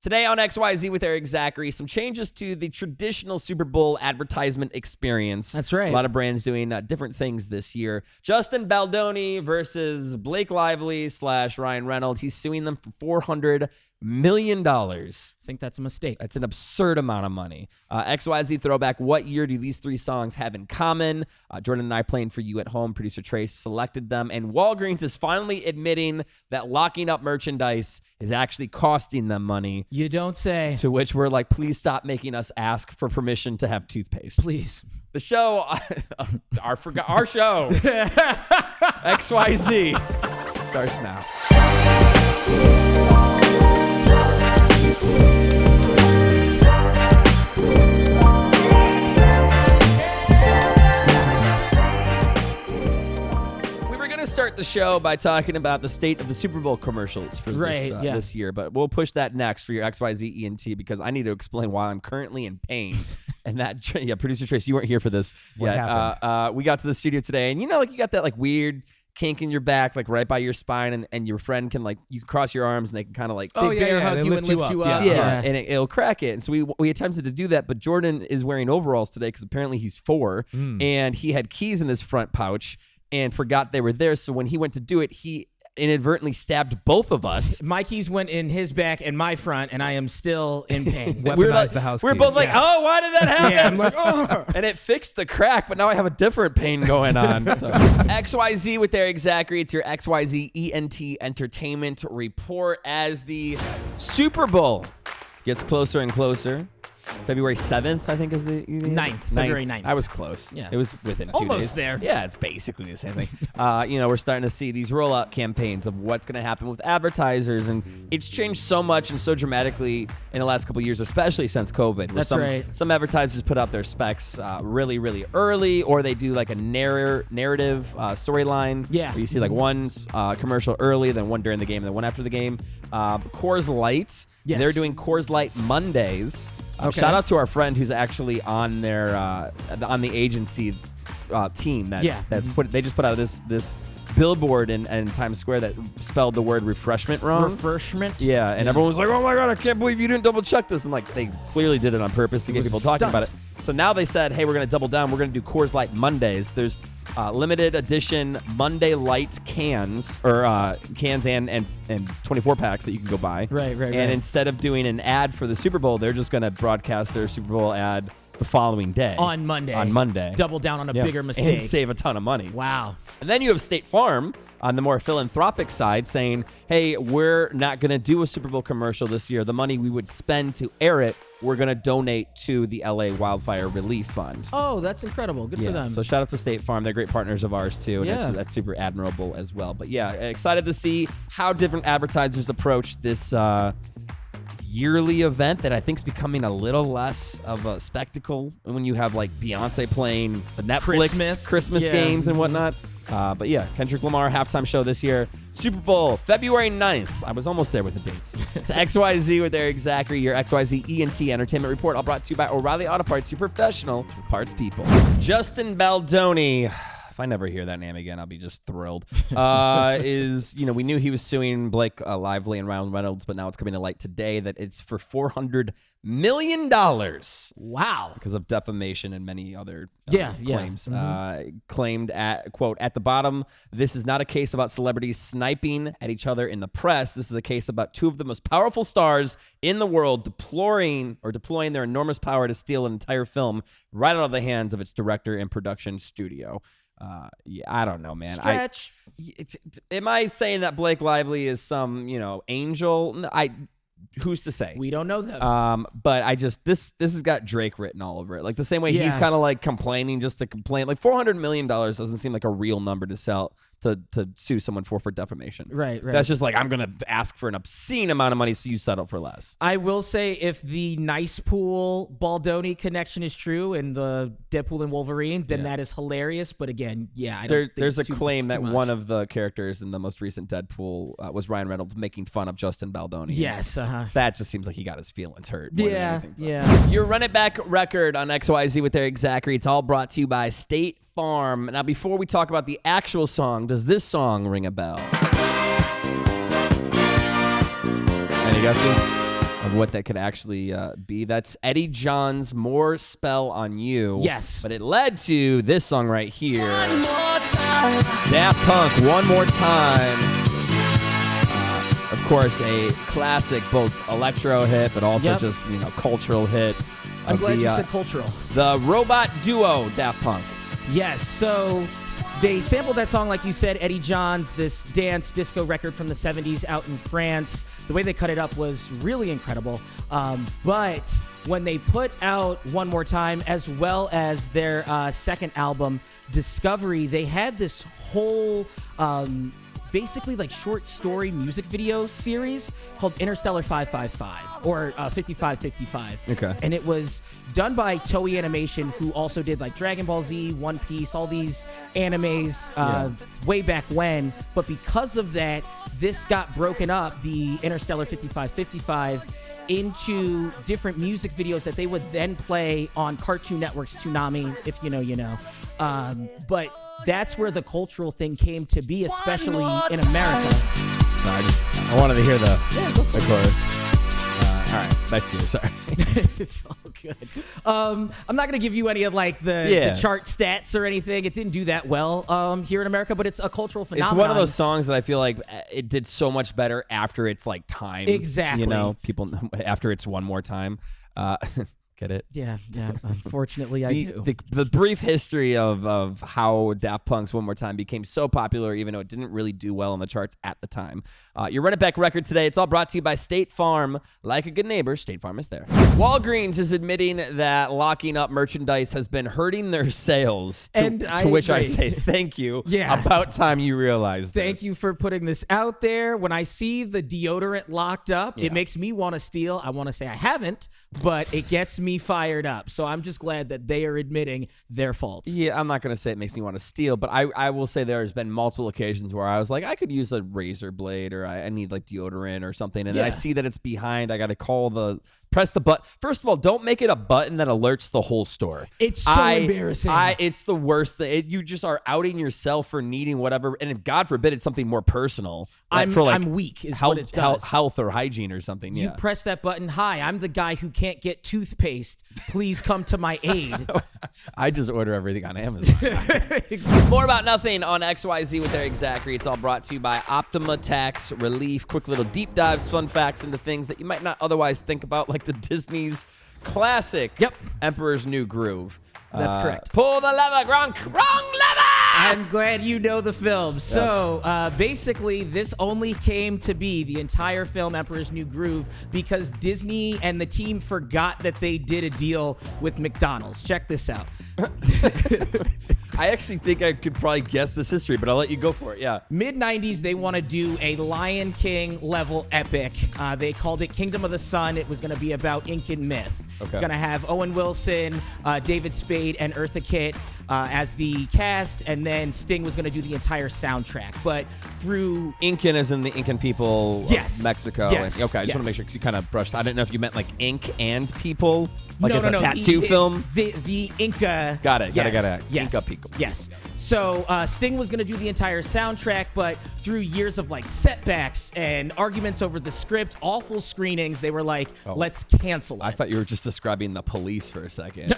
Today on XYZ with Erik Zachary, some changes to the traditional Super Bowl advertisement experience. That's right. A lot of brands doing different things this year. Justin Baldoni versus Blake Lively / Ryan Reynolds. He's suing them for $400 million. I think that's a mistake. That's an absurd amount of money. XYZ throwback. What year do these three songs have in common? Jordan and I playing for you at home. Producer Trace selected them. And Walgreens is finally admitting that locking up merchandise is actually costing them money. You don't say. To which we're like, please stop making us ask for permission to have toothpaste. Please. The show, our show, XYZ, starts now. Start the show by talking about the state of the Super Bowl commercials for this year, but we'll push that next for your XYZ ENT because I need to explain why I'm currently in pain. And that, producer Trace, you weren't here for this. What happened? We got to the studio today, and you got that weird kink in your back, right by your spine, and your friend can you can cross your arms and they can kind of bear hug you and lift you up. Yeah, and it'll crack it. And so we attempted to do that, but Jordan is wearing overalls today because apparently he's 4, and he had keys in his front pouch and forgot they were there. So when he went to do it, he inadvertently stabbed both of us. My keys went in his back and my front, and I am still in pain. Weaponized the house We're keys. both like, oh, why did that happen? Yeah, I'm like, oh. And it fixed the crack, but now I have a different pain going on. So. XYZ with Erik Zachary. It's your XYZ ENT Entertainment Report as the Super Bowl gets closer and closer. February 7th, I think, is the 9th. February 9th. I was close. Yeah. It was within 2 days. Almost there. Yeah, it's basically the same thing. We're starting to see these rollout campaigns of what's going to happen with advertisers, and it's changed so much and so dramatically in the last couple of years, especially since COVID. That's right. Some advertisers put out their specs really, really early, or they do a narrative storyline. Yeah. Where you see one commercial early, then one during the game, and then one after the game. Coors Light. Yes. They're doing Coors Light Mondays. Okay. Shout out to our friend who's actually on their on the agency team. They just put out this billboard in Times Square that spelled the word refreshment wrong. Refreshment. Yeah, and everyone was like, "Oh my god, I can't believe you didn't double check this!" And they clearly did it on purpose to get people talking about it. So now they said, "Hey, we're going to double down. We're going to do Coors Light Mondays." There's limited edition Monday Light cans or cans and 24 packs that you can go buy. Right. And instead of doing an ad for the Super Bowl, they're just going to broadcast their Super Bowl ad the following day. On Monday. Double down on a bigger mistake. And save a ton of money. Wow. And then you have State Farm on the more philanthropic side saying, hey, we're not going to do a Super Bowl commercial this year. The money we would spend to air it, we're going to donate to the LA Wildfire Relief Fund. Oh, that's incredible. Good for them. So shout out to State Farm. They're great partners of ours too. And that's super admirable as well. But yeah, excited to see how different advertisers approach this yearly event that I think is becoming a little less of a spectacle when you have Beyonce playing the Netflix Christmas games and whatnot. But yeah, Kendrick Lamar halftime show this year. Super Bowl, February 9th. I was almost there with the dates. It's XYZ with Erik Zachary, your XYZ ENT Entertainment Report, all brought to you by O'Reilly Auto Parts, your professional parts people. Justin Baldoni. If I never hear that name again, I'll be just thrilled. We knew he was suing Blake Lively and Ryan Reynolds, but now it's coming to light today that it's for $400 million. Wow. Because of defamation and many other claims. Claimed at, quote, at the bottom, this is not a case about celebrities sniping at each other in the press. This is a case about two of the most powerful stars in the world deploying their enormous power to steal an entire film right out of the hands of its director and production studio. I don't know, man. Stretch. Am I saying that Blake Lively is some, angel? Who's to say? We don't know that. But this has got Drake written all over it. The same way he's kind of complaining just to complain. $400 million doesn't seem like a real number to sell to sue someone for defamation. Right. That's just I'm going to ask for an obscene amount of money so you settle for less. I will say if the Nice Pool Baldoni connection is true and the Deadpool and Wolverine, then that is hilarious. But again, I don't think there's a too, claim that much. One of the characters in the most recent Deadpool was Ryan Reynolds making fun of Justin Baldoni. Yes. That just seems like he got his feelings hurt. Yeah. Your Run It Back record on XYZ with Erik Zachary. It's all brought to you by State Farm. Now, before we talk about the actual song, does this song ring a bell? Any guesses? of what that could actually be. That's Eddie John's More Spell on You. Yes. But it led to this song right here. One More Time. Daft Punk, One More Time. Of course, a classic, both electro hit, but also just, cultural hit. I'm glad you said cultural. The robot duo, Daft Punk. Yes, so they sampled that song, like you said, Eddie John's, this dance disco record from the 70s out in France. The way they cut it up was really incredible. But when they put out One More Time, as well as their second album, Discovery, they had this whole basically like short story music video series called Interstellar 555 or 5555. Okay. And it was done by Toei Animation, who also did like Dragon Ball Z, One Piece, all these animes way back when. But because of that, this got broken up, the Interstellar 5555, into different music videos that they would then play on Cartoon Network's Toonami, if you know, you know. But that's where the cultural thing came to be, especially in America. I wanted to hear the chorus. All right, back to you. Sorry. It's all good. I'm not going to give you any of like the chart stats or anything. It didn't do that well here in America, but it's a cultural phenomenon. It's one of those songs that I feel like it did so much better after it's like time. Exactly. People after it's One More Time. Get it? Yeah. Unfortunately, I do. The brief history of how Daft Punk's One More Time became so popular, even though it didn't really do well on the charts at the time. Your Run It Back record today. It's all brought to you by State Farm. Like a good neighbor, State Farm is there. Walgreens is admitting that locking up merchandise has been hurting their sales. To which I say thank you. Yeah. About time you realized this. Thank you for putting this out there. When I see the deodorant locked up, it makes me want to steal. I want to say I haven't, but it gets me fired up. So I'm just glad that they are admitting their faults. Yeah, I'm not going to say it makes me want to steal, but I will say there's been multiple occasions where I was like, I could use a razor blade, or I need like deodorant or something. And then I see that it's behind. I got to press the button. First of all, don't make it a button that alerts the whole store. It's so embarrassing. It's the worst thing. You just are outing yourself for needing whatever. And if God forbid it's something more personal, I'm weak is what it does. Health or hygiene or something. You press that button. Hi, I'm the guy who can't get toothpaste. Please come to my aid. I just order everything on Amazon. More About Nothing on XYZ with Erik Zachary. It's all brought to you by Optima Tax Relief. Quick little deep dives, fun facts into things that you might not otherwise think about, like the Disney's classic Emperor's New Groove. That's correct. Pull the lever, Gronk. Wrong lever! I'm glad you know the film. Yes. So basically, this only came to be, the entire film Emperor's New Groove, because Disney and the team forgot that they did a deal with McDonald's. Check this out. I actually think I could probably guess this history, but I'll let you go for it. Yeah. Mid-90s, they want to do a Lion King level epic. They called it Kingdom of the Sun. It was going to be about Incan myth. Okay. Going to have Owen Wilson, David Spade, and Eartha Kitt as the cast, and then Sting was going to do the entire soundtrack. But through Incan as in the Incan people of Mexico. Yes. Okay, I just want to make sure, because you kind of brushed. I didn't know if you meant like ink and people, like no, it's a tattoo film. The Inca. Got it. Yes. Inca people. Yes. So Sting was going to do the entire soundtrack, but through years of like setbacks and arguments over the script, awful screenings, they were like, let's cancel it. I thought you were just describing the Police for a second.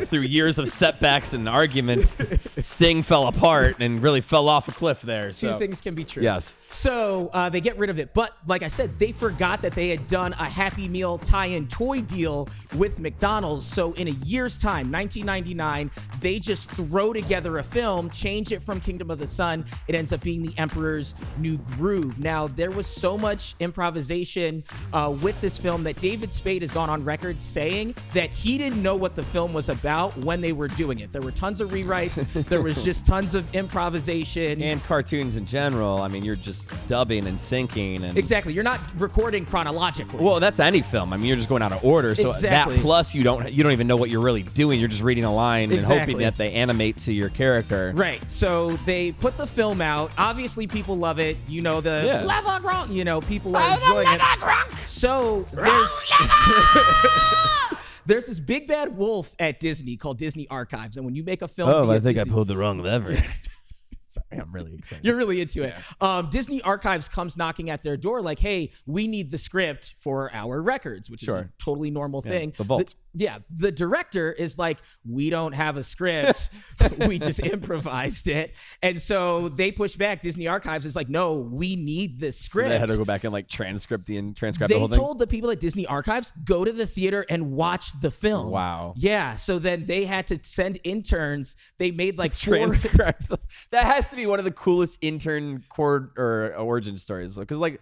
Through years of setbacks and arguments, Sting fell apart and really fell off a cliff there. Two things can be true. Yes. So they get rid of it. But like I said, they forgot that they had done a Happy Meal tie-in toy deal with McDonald's. So in a year's time, 1999, they just throw together a film, change it from Kingdom of the Sun. It ends up being The Emperor's New Groove. Now, there was so much improvisation with this film that David Spade has gone on record saying that he didn't know what the film was about when they were doing it. There were tons of rewrites. There was just tons of improvisation. And cartoons in general. I mean, you're just dubbing and syncing. And exactly. You're not recording chronologically. Well, that's any film. I mean, you're just going out of order. So that plus you don't even know what you're really doing. You're just reading a line and hoping that they animate to your character. Right. So they put the film out. Obviously, people love it. You know, the level wrong. You know, people are enjoying it. So there's this big bad wolf at Disney called Disney Archives, and when you make a film, I think I pulled the wrong lever. Sorry. I'm really excited. You're really into it. Disney Archives comes knocking at their door like, hey, we need the script for our records, which is a totally normal thing. The vault. The director is like, we don't have a script. We just improvised it. And so they push back. Disney Archives is like, no, we need this script. So they had to go back and like transcribe the whole thing. They told the people at Disney Archives, go to the theater and watch the film. Wow. Yeah. So then they had to send interns. They made like transcribe. That has to be one of the coolest intern origin stories, because like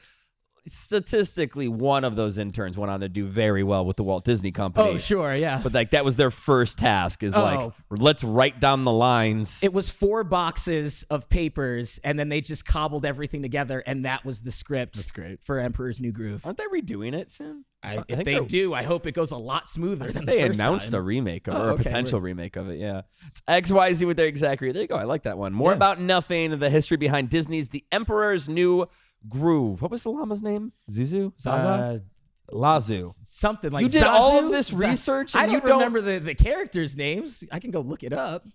statistically, one of those interns went on to do very well with the Walt Disney Company. Oh, sure, yeah. But like that was their first task is like, let's write down the lines. It was 4 boxes of papers, and then they just cobbled everything together, and that was the script. That's great. For Emperor's New Groove. Aren't they redoing it soon? If they do, I hope it goes a lot smoother than the they first announced time. a remake or a potential remake of it. Yeah, it's XYZ with Erik Zachary. There you go. I like that one. More about nothing. The history behind Disney's The Emperor's New Groove. What was the llama's name? Zuzu? Zaza? Lazu. Something like you did Zazu? all of this research, and I don't remember the characters' names. I can go look it up.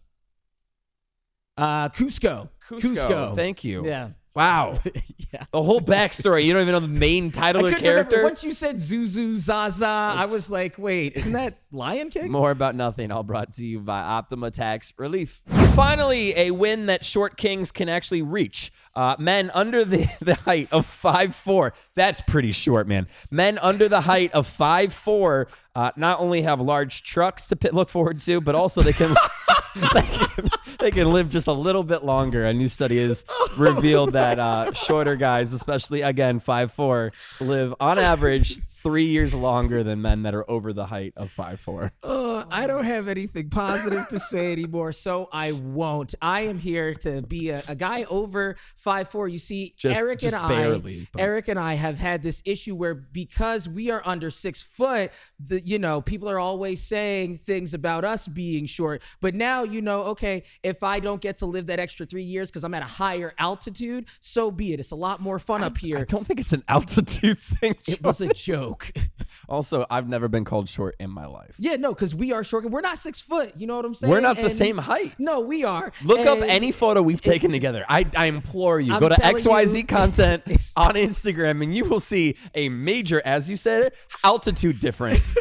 Cusco. Thank you. Yeah. Wow. Yeah. The whole backstory. You don't even know the main title or character. Remember. Once you said Zuzu Zaza, I was like, wait, isn't that Lion King? More about nothing. All brought to you by Optima Tax Relief. Finally, a win that short kings can actually reach. Men under the height of 5'4". That's pretty short, man. Men under the height of 5'4" not only have large trucks to look forward to, but also they can they can live just a little bit longer. A new study has revealed that shorter guys, especially again 5'4", live on average 3 years longer than men that are over the height of 5'4". I don't have anything positive to say anymore, so I won't. I am here to be a guy over 5'4". You see, Erik and I have had this issue where because we are under 6 foot, people are always saying things about us being short. But now, okay, if I don't get to live that extra 3 years because I'm at a higher altitude, so be it. It's a lot more fun up here. I don't think it's an altitude thing. It was a joke. Also, I've never been called short in my life. Yeah, no, because we are short. We're not 6 foot. You know what I'm saying? We're not the same height. No, we are. Look up any photo we've taken together. I implore you, go to XYZ content on Instagram, and you will see a major, as you said, altitude difference.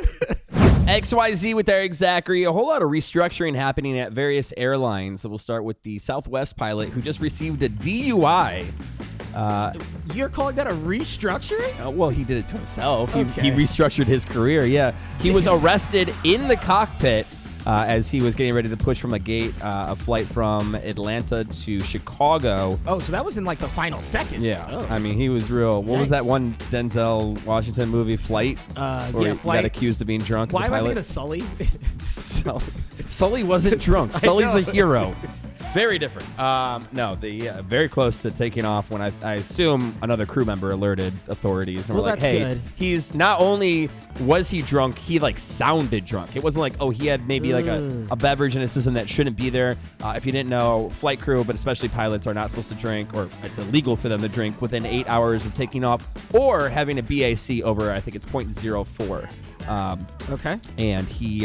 XYZ with Erik Zachary. A whole lot of restructuring happening at various airlines. So we'll start with the Southwest pilot who just received a DUI. You're calling that a restructuring? Well, he did it to himself. He restructured his career. Yeah. He was arrested in the cockpit as he was getting ready to push from a gate, a flight from Atlanta to Chicago. Oh, so that was in like the final seconds. Yeah. Oh. I mean, he was real. What was that one Denzel Washington movie, Flight? Where he got accused of being drunk. Why as a pilot? am I thinking of Sully? Sully wasn't drunk. Sully's a hero. Very different. Very close to taking off when I assume another crew member alerted authorities and were like, hey, good. He's not only was he drunk, he like sounded drunk. It wasn't like, oh, he had maybe like a beverage in his system that shouldn't be there. If you didn't know, flight crew, but especially pilots, are not supposed to drink, or it's illegal for them to drink within 8 hours of taking off or having a BAC over, I think it's 0.04. Okay. And he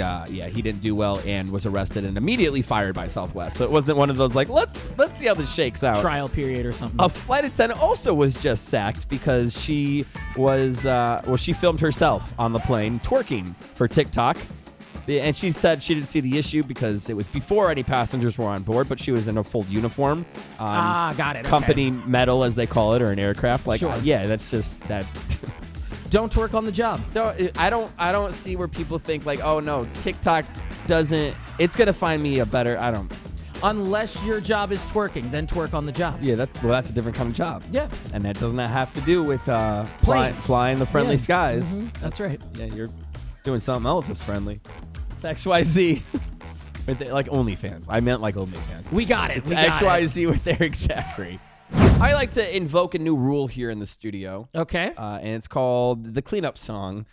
didn't do well and was arrested and immediately fired by Southwest. So it wasn't one of those like, let's see how this shakes out. Trial period or something. A flight attendant also was just sacked because she was, she filmed herself on the plane twerking for TikTok. And she said she didn't see the issue because it was before any passengers were on board, but she was in a full uniform. Got it. Company medal, as they call it, or an aircraft. Like, sure. That's just that. Don't twerk on the job. I don't see where people think like, oh no, TikTok doesn't. It's gonna find me a better. I don't. Unless your job is twerking, then twerk on the job. Yeah, that's a different kind of job. Yeah, and that doesn't have to do with flying the friendly skies. Mm-hmm. That's right. Yeah, you're doing something else that's friendly. It's XYZ. Like OnlyFans. I meant like OnlyFans. We got it. It's XYZ with Erik Zachary. I like to invoke a new rule here in the studio. Okay. And it's called the cleanup song.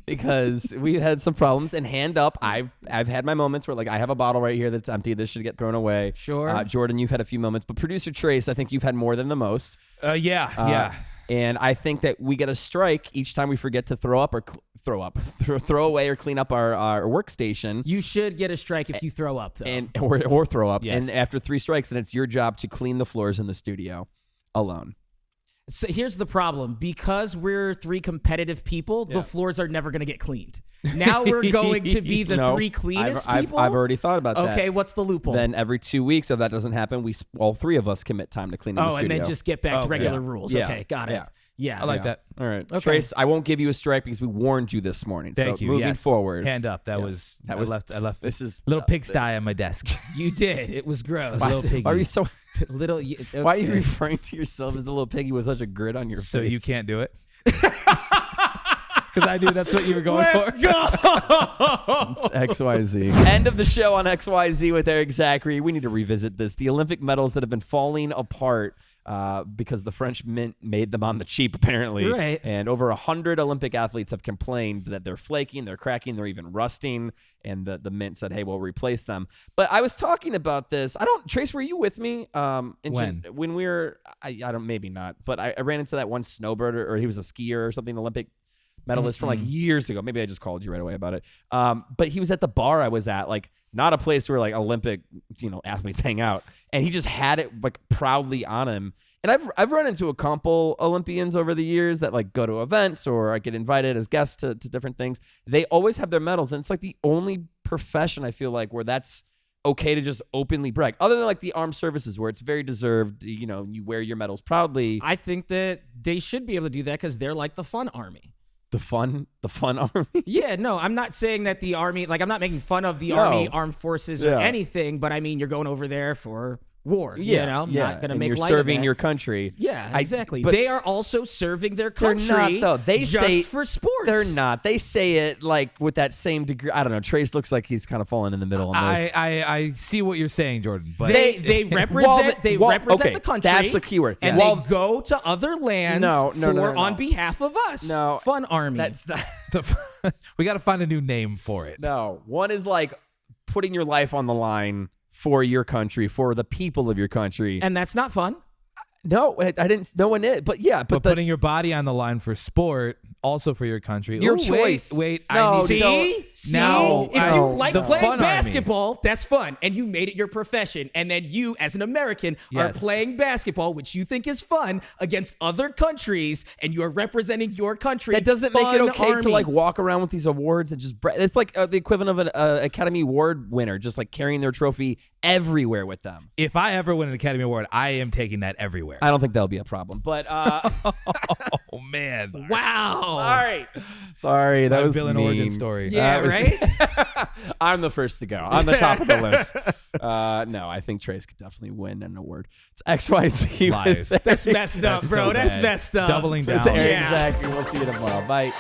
Because we had some problems, and hand up, I've had my moments where like I have a bottle right here that's empty. This should get thrown away. Sure. Jordan, you've had a few moments, but producer Trace, I think you've had more than the most. Yeah. And I think that we get a strike each time we forget to throw away or clean up our workstation. You should get a strike if you throw up, though. Or throw up. Yes. And after 3 strikes, then it's your job to clean the floors in the studio alone. So here's the problem. Because we're 3 competitive people, the floors are never going to get cleaned. Now we're going to be the 3 cleanest people? I've already thought about that. Okay, what's the loophole? Then every 2 weeks, if that doesn't happen, all 3 of us commit time to cleaning the studio. And then just get back to regular rules. Yeah. Okay, got it. Yeah. I like that. All right. Okay. Trace, I won't give you a strike because we warned you this morning. Thank you. Moving forward. Hand up. I left this is little pigsty on my desk. You did. It was gross. Little piggy. Why are you so... Okay. Why are you referring to yourself as a little piggy with such a grit on your face? So you can't do it? Because I knew that's what you were going for. Let's go! It's XYZ. End of the show on XYZ with Erik Zachary. We need to revisit this. The Olympic medals that have been falling apart because the French mint made them on the cheap, apparently. Right. And over 100 Olympic athletes have complained that they're flaking, they're cracking, they're even rusting. And the mint said, hey, we'll replace them. But I was talking about this. Trace, were you with me? When we were, I don't, maybe not. But I ran into that one snowbirder, or he was a skier or something, Olympic medalist from like years ago. Maybe I just called you right away about it. But he was at the bar I was at, like not a place where like Olympic, athletes hang out. And he just had it like proudly on him. And I've run into a couple Olympians over the years that like go to events or I get invited as guests to different things. They always have their medals. And it's like the only profession I feel like where that's okay to just openly brag, other than like the armed services where it's very deserved. You wear your medals proudly. I think that they should be able to do that because they're like the fun army. The fun army? Yeah, no, I'm not saying that the army, like I'm not making fun of the army, armed forces or anything, but I mean, you're going over there for war, not going to make you're light serving of your country. Yeah, exactly. But they are also serving their country. They're not, though. They just say for sports. They're not. They say it like with that same degree. I don't know. Trace looks like he's kind of falling in the middle on this. I see what you're saying, Jordan. But they represent the country. That's the keyword. And they go to other lands on behalf of us. No, fun army. That's not. We got to find a new name for it. No, one is like putting your life on the line for your country, for the people of your country. And that's not fun. No, I didn't. No one is. But yeah, but putting your body on the line for sport, also for your country. Your choice. Wait. No, see? Now, if you like playing fun basketball, that's fun, and you made it your profession, and then you, as an American, are playing basketball, which you think is fun, against other countries, and you are representing your country. That doesn't make it okay army. to like walk around with these awards and just. It's like the equivalent of an Academy Award winner, just like carrying their trophy everywhere with them. If I ever win an Academy Award, I am taking that everywhere. I don't think that'll be a problem, but oh man, wow. Sorry, that was villain mean. origin story. Yeah, right. I'm the first to go. I'm the top of the list. No, I think Trace could definitely win an award. It's XYZ. Lies. That's messed up, bro. So that's bad. messed up. Doubling down. Exactly. We'll see you tomorrow. Bye.